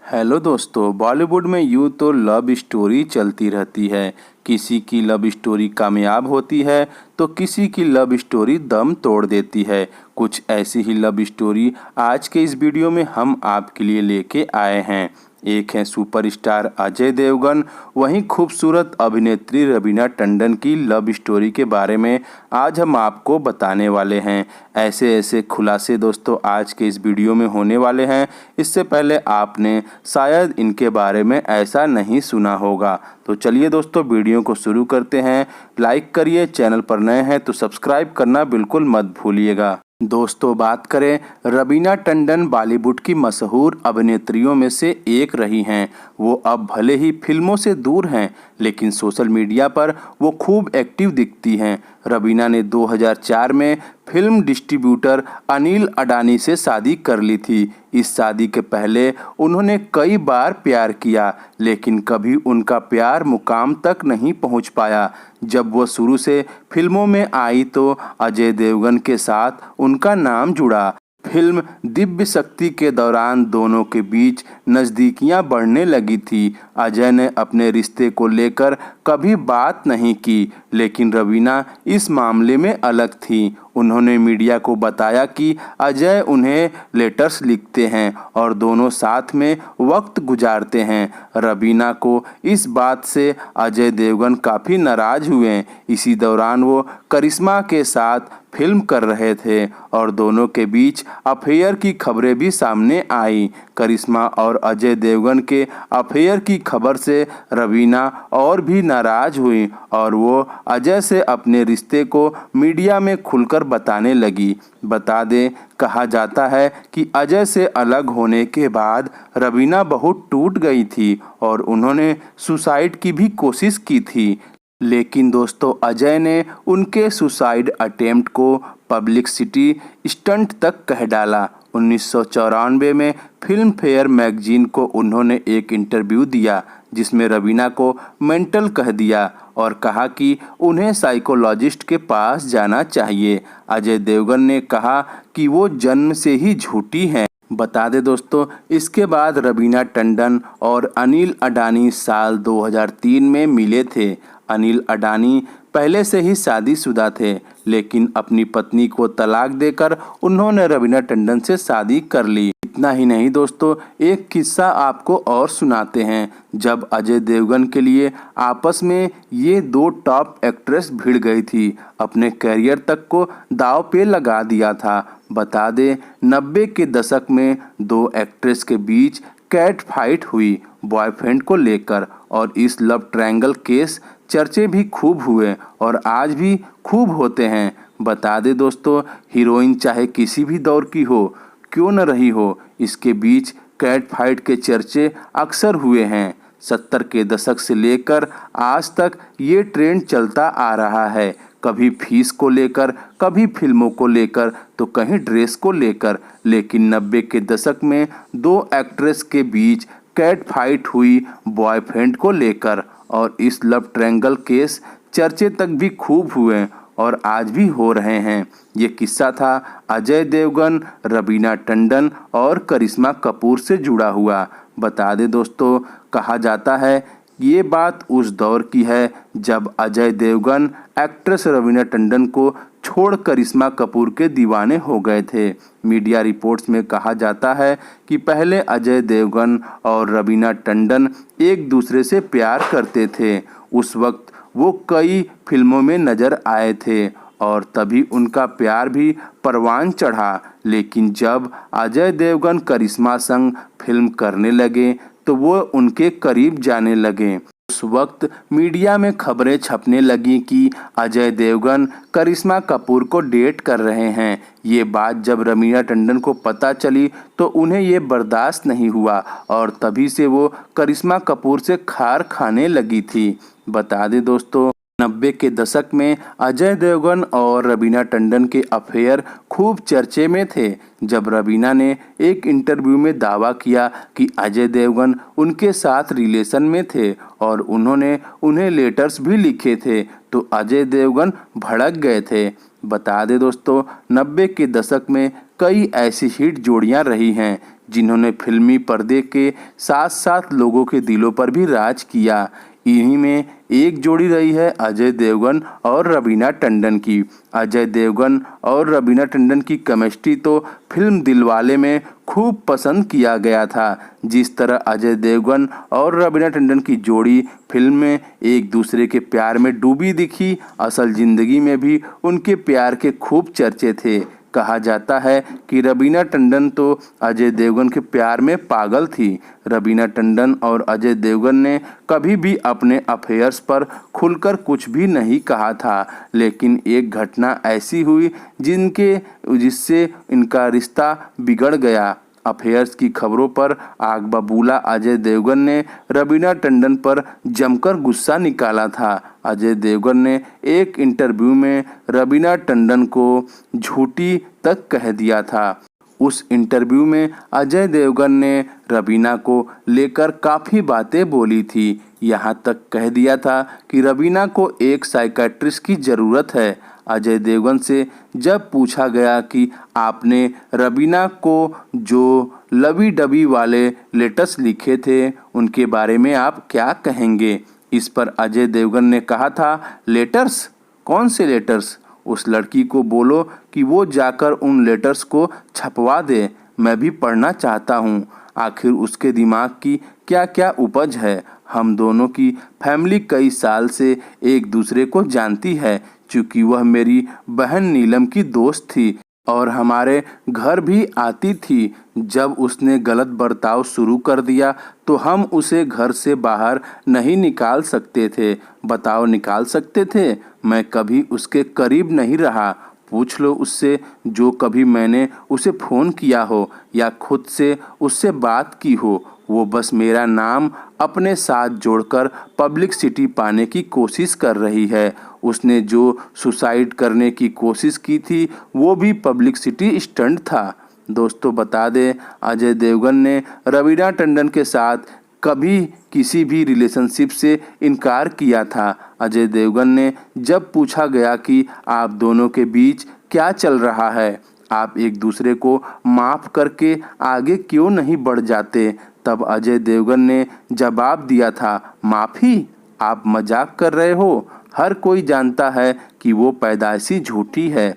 Hello दोस्तों, बॉलीवुड में यूँ तो लव स्टोरी चलती रहती है। किसी की लव स्टोरी कामयाब होती है तो किसी की लव स्टोरी दम तोड़ देती है। कुछ ऐसी ही लव स्टोरी आज के इस वीडियो में हम आपके लिए लेके आए हैं। एक है सुपरस्टार अजय देवगन, वहीं खूबसूरत अभिनेत्री रवीना टंडन की लव स्टोरी के बारे में आज हम आपको बताने वाले हैं। ऐसे ऐसे खुलासे दोस्तों आज के इस वीडियो में होने वाले हैं। इससे पहले आपने शायद इनके बारे में ऐसा नहीं सुना होगा। तो चलिए दोस्तों वीडियो को शुरू करते हैं। लाइक करिए, चैनल पर नए हैं तो सब्सक्राइब करना बिल्कुल मत भूलिएगा। दोस्तों बात करें, रवीना टंडन बॉलीवुड की मशहूर अभिनेत्रियों में से एक रही हैं। वो अब भले ही फिल्मों से दूर हैं, लेकिन सोशल मीडिया पर वो खूब एक्टिव दिखती हैं। रवीना ने 2004 में फिल्म डिस्ट्रीब्यूटर अनिल अडानी से शादी कर ली थी। इस शादी के पहले उन्होंने कई बार प्यार किया, लेकिन कभी उनका प्यार मुकाम तक नहीं पहुंच पाया। जब वो शुरू से फिल्मों में आई तो अजय देवगन के साथ उनका नाम जुड़ा। फिल्म दिव्य शक्ति के दौरान दोनों के बीच नज़दीकियां बढ़ने लगी थी। अजय ने अपने रिश्ते को लेकर कभी बात नहीं की, लेकिन रवीना इस मामले में अलग थी। उन्होंने मीडिया को बताया कि अजय उन्हें लेटर्स लिखते हैं और दोनों साथ में वक्त गुजारते हैं। रवीना को इस बात से अजय देवगन काफ़ी नाराज़ हुए। इसी दौरान वो करिश्मा के साथ फिल्म कर रहे थे और दोनों के बीच अफेयर की खबरें भी सामने आई। करिश्मा और अजय देवगन के अफेयर की खबर से रवीना और भी नाराज़ हुई और वो अजय से अपने रिश्ते को मीडिया में खुलकर बताने लगी। बता दें, कहा जाता है कि अजय से अलग होने के बाद रवीना बहुत टूट गई थी और उन्होंने सुसाइड की भी कोशिश की थी। लेकिन दोस्तों अजय ने उनके सुसाइड अटेम्प्ट को पब्लिसिटी स्टंट तक कह डाला। 1994 में फिल्म फेयर मैगजीन को उन्होंने एक इंटरव्यू दिया जिसमें रवीना को मेंटल कह दिया और कहा कि उन्हें साइकोलॉजिस्ट के पास जाना चाहिए। अजय देवगन ने कहा कि वो जन्म से ही झूठी हैं। बता दें दोस्तों, इसके बाद रवीना टंडन और अनिल अडानी साल 2003 में मिले थे। अनिल अडानी पहले से ही शादीशुदा थे, लेकिन अपनी पत्नी को तलाक देकर उन्होंने रवीना टंडन से शादी कर ली। इतना ही नहीं दोस्तों, एक किस्सा आपको और सुनाते हैं। जब अजय देवगन के लिए आपस में ये दो टॉप एक्ट्रेस भिड़ गई थी, अपने करियर तक को दांव पे लगा दिया था। बता दें, 90 के दशक में दो एक्ट्रेस के बीच कैट फाइट हुई बॉयफ्रेंड को लेकर और इस लव ट्रायंगल केस चर्चे भी खूब हुए और आज भी खूब होते हैं। बता दें दोस्तों, हीरोइन चाहे किसी भी दौर की हो क्यों न रही हो, इसके बीच कैट फाइट के चर्चे अक्सर हुए हैं। 70 के दशक से लेकर आज तक ये ट्रेंड चलता आ रहा है। कभी फीस को लेकर, कभी फिल्मों को लेकर, तो कहीं ड्रेस को लेकर। लेकिन 90 के दशक में दो एक्ट्रेस के बीच कैट फाइट हुई बॉयफ्रेंड को लेकर और इस लव ट्रायंगल केस चर्चे तक भी खूब हुए और आज भी हो रहे हैं। ये किस्सा था अजय देवगन, रवीना टंडन और करिश्मा कपूर से जुड़ा हुआ। बता दें दोस्तों, कहा जाता है ये बात उस दौर की है जब अजय देवगन एक्ट्रेस रवीना टंडन को छोड़ करिश्मा कपूर के दीवाने हो गए थे। मीडिया रिपोर्ट्स में कहा जाता है कि पहले अजय देवगन और रवीना टंडन एक दूसरे से प्यार करते थे। उस वक्त वो कई फिल्मों में नजर आए थे और तभी उनका प्यार भी परवान चढ़ा। लेकिन जब अजय देवगन करिश्मा संग फिल्म करने लगे तो वो उनके करीब जाने लगे। उस वक्त मीडिया में खबरें छपने लगी कि अजय देवगन करिश्मा कपूर को डेट कर रहे हैं। ये बात जब रवीना टंडन को पता चली तो उन्हें ये बर्दाश्त नहीं हुआ और तभी से वो करिश्मा कपूर से खार खाने लगी थी। बता दें दोस्तों, 90 के दशक में अजय देवगन और रवीना टंडन के अफेयर खूब चर्चे में थे। जब रवीना ने एक इंटरव्यू में दावा किया कि अजय देवगन उनके साथ रिलेशन में थे और उन्होंने उन्हें लेटर्स भी लिखे थे, तो अजय देवगन भड़क गए थे। बता दें दोस्तों, 90 के दशक में कई ऐसी हिट जोड़ियां रही हैं जिन्होंने फिल्मी पर्दे के साथ साथ लोगों के दिलों पर भी राज किया। इन्हीं में एक जोड़ी रही है अजय देवगन और रवीना टंडन की। अजय देवगन और रवीना टंडन की केमिस्ट्री तो फिल्म दिलवाले में खूब पसंद किया गया था। जिस तरह अजय देवगन और रवीना टंडन की जोड़ी फिल्म में एक दूसरे के प्यार में डूबी दिखी, असल जिंदगी में भी उनके प्यार के खूब चर्चे थे। कहा जाता है कि रवीना टंडन तो अजय देवगन के प्यार में पागल थी। रवीना टंडन और अजय देवगन ने कभी भी अपने अफेयर्स पर खुलकर कुछ भी नहीं कहा था, लेकिन एक घटना ऐसी हुई जिससे इनका रिश्ता बिगड़ गया। अफेयर्स की खबरों पर आग बबूला अजय देवगन ने रवीना टंडन पर जमकर गुस्सा निकाला था। अजय देवगन ने एक इंटरव्यू में रवीना टंडन को झूठी तक कह दिया था। उस इंटरव्यू में अजय देवगन ने रवीना को लेकर काफ़ी बातें बोली थी। यहाँ तक कह दिया था कि रवीना को एक साइकियाट्रिस्ट की ज़रूरत है। अजय देवगन से जब पूछा गया कि आपने रवीना को जो लवी डबी वाले लेटर्स लिखे थे उनके बारे में आप क्या कहेंगे, इस पर अजय देवगन ने कहा था, लेटर्स? कौन से लेटर्स? उस लड़की को बोलो कि वो जाकर उन लेटर्स को छपवा दे, मैं भी पढ़ना चाहता हूँ। आखिर उसके दिमाग की क्या क्या उपज है। हम दोनों की फैमिली कई साल से एक दूसरे को जानती है, चूँकि वह मेरी बहन नीलम की दोस्त थी और हमारे घर भी आती थी। जब उसने गलत बर्ताव शुरू कर दिया तो हम उसे घर से बाहर नहीं निकाल सकते थे। बताओ, निकाल सकते थे? मैं कभी उसके करीब नहीं रहा। पूछ लो उससे, जो कभी मैंने उसे फ़ोन किया हो या खुद से उससे बात की हो, वो बस मेरा नाम अपने साथ जोड़कर पब्लिसिटी पाने की कोशिश कर रही है। उसने जो सुसाइड करने की कोशिश की थी वो भी पब्लिसिटी स्टंट था। दोस्तों बता दें, अजय देवगन ने रवीना टंडन के साथ कभी किसी भी रिलेशनशिप से इनकार किया था। अजय देवगन ने जब पूछा गया कि आप दोनों के बीच क्या चल रहा है, आप एक दूसरे को माफ़ करके आगे क्यों नहीं बढ़ जाते, तब अजय देवगन ने जवाब दिया था, माफ़ी? आप मजाक कर रहे हो? हर कोई जानता है कि वो पैदाइशी झूठी है।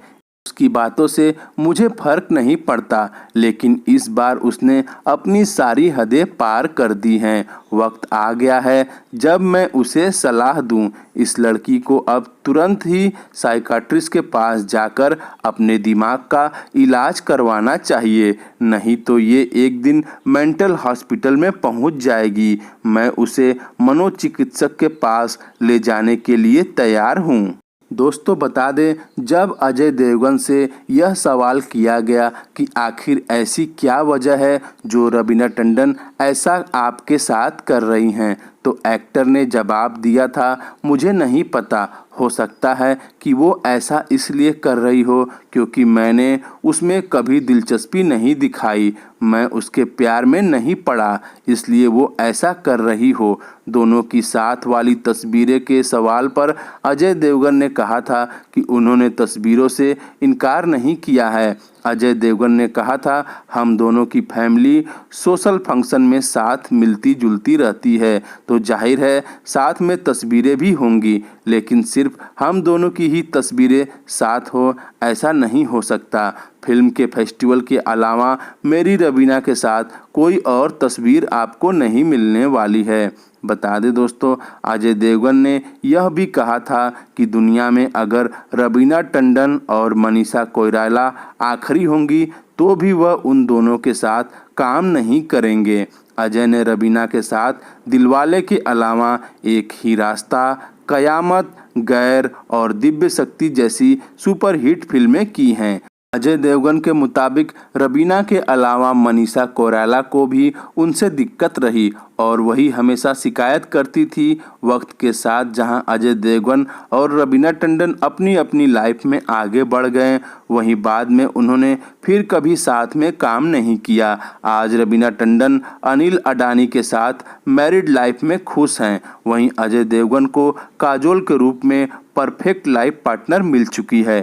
उसकी बातों से मुझे फर्क नहीं पड़ता, लेकिन इस बार उसने अपनी सारी हदें पार कर दी हैं। वक्त आ गया है जब मैं उसे सलाह दूं। इस लड़की को अब तुरंत ही साइकियाट्रिस्ट के पास जाकर अपने दिमाग का इलाज करवाना चाहिए, नहीं तो ये एक दिन मेंटल हॉस्पिटल में पहुंच जाएगी। मैं उसे मनोचिकित्सक के पास ले जाने के लिए तैयार हूं। दोस्तों बता दें, जब अजय देवगन से यह सवाल किया गया कि आखिर ऐसी क्या वजह है जो रवीना टंडन ऐसा आपके साथ कर रही हैं, तो एक्टर ने जवाब दिया था, मुझे नहीं पता, हो सकता है कि वो ऐसा इसलिए कर रही हो क्योंकि मैंने उसमें कभी दिलचस्पी नहीं दिखाई, मैं उसके प्यार में नहीं पड़ा, इसलिए वो ऐसा कर रही हो। दोनों की साथ वाली तस्वीरें के सवाल पर अजय देवगन ने कहा था कि उन्होंने तस्वीरों से इनकार नहीं किया है। अजय देवगन ने कहा था, हम दोनों की फैमिली सोशल फंक्शन में साथ मिलती जुलती रहती है, तो जाहिर है साथ में तस्वीरें भी होंगी, लेकिन सिर्फ हम दोनों की ही तस्वीरें साथ हो ऐसा नहीं हो सकता। फिल्म के फेस्टिवल के अलावा मेरी रवीना के साथ कोई और तस्वीर आपको नहीं मिलने वाली है। बता दें दोस्तों, अजय देवगन ने यह भी कहा था कि दुनिया में अगर रवीना टंडन और मनीषा कोइराला आखिरी होंगी तो भी वह उन दोनों के साथ काम नहीं करेंगे। अजय ने रवीना के साथ दिलवाले के अलावा एक ही रास्ता, कयामत, गैर और दिव्य शक्ति जैसी सुपरहिट फिल्में की हैं। अजय देवगन के मुताबिक रवीना के अलावा मनीषा कोइराला को भी उनसे दिक्कत रही और वही हमेशा शिकायत करती थी। वक्त के साथ जहां अजय देवगन और रवीना टंडन अपनी अपनी लाइफ में आगे बढ़ गए, वहीं बाद में उन्होंने फिर कभी साथ में काम नहीं किया। आज रवीना टंडन अनिल अडानी के साथ मैरिड लाइफ में खुश हैं, वहीं अजय देवगन को काजोल के रूप में परफेक्ट लाइफ पार्टनर मिल चुकी है।